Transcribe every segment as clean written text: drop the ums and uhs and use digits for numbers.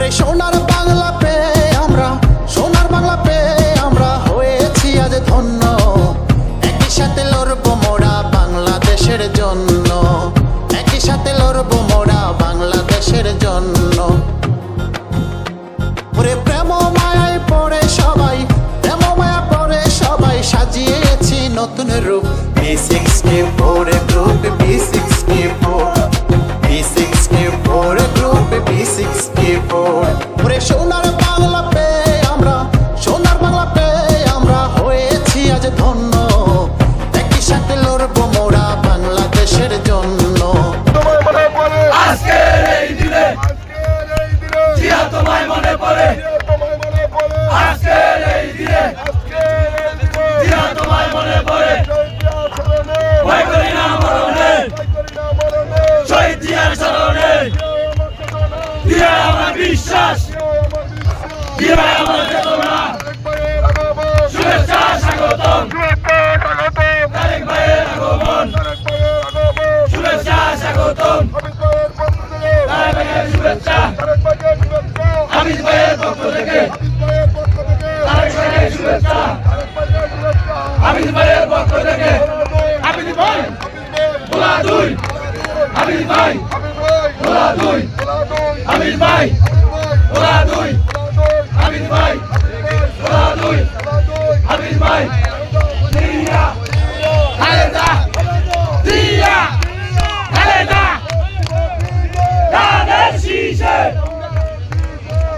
ওরে সোনার বাংলা পেয়ে আমরা, সোনার বাংলা পেয়ে আমরা হয়েছি আজ ধন্য। একই সাথে লড়বো মোরা বাংলাদেশের জন্য, একই সাথে লড়বো মোরা বাংলাদেশের জন্য। ওরে প্রেম মায়ায় পড়ে সবাই, প্রেম মায়া পড়ে সবাই সাজিয়েছি নতুন রূপ। B64 group, B64, B64 group, B64। ওরে সোনার বাংলা পেয়ে আমরা, সোনার বাংলা পেয়ে আমরা হয়েছি আজ ধন্য। একই সাথে লড়বো মোরা বাংলাদেশের জন্য। আজকের এই দিনে জিয়া তোমায় মনে পড়ে, আজকের এই দিনে জিয়া তোমায় মনে পড়ে। ভয় করি না মরণে, শহীদ জিয়ার স্মরণে, জিয়া আমার বিশ্বাস, জিয়া আমার চেতনা। শুভেচ্ছা স্বাগতম তারেক ভাইয়ের আগমন, শুভেচ্ছা স্বাগতম তারেক ভাইয়ের শুভেচ্ছা। হামিদ ভাইয়ের পক্ষ থেকে তারেক ভাইয়ের শুভেচ্ছা, হামিদ ভাইয়ের পক্ষ থেকে। হামিদ ভাই ভোলা দুই, হামিদ ভাই ভোলা দুই, হামিদ ভাই ভোলা দুই, হামিদ ভাই ভোলা দুই, হামিদ ভাই। জিয়া খালেদা, জিয়া খালেদা, ধানের শীষে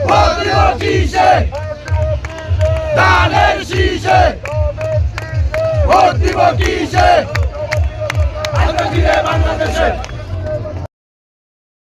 ভোট দিব কিসে, ধানের শীষে ভোট দিব কিসে। আজকে বাংলাদেশে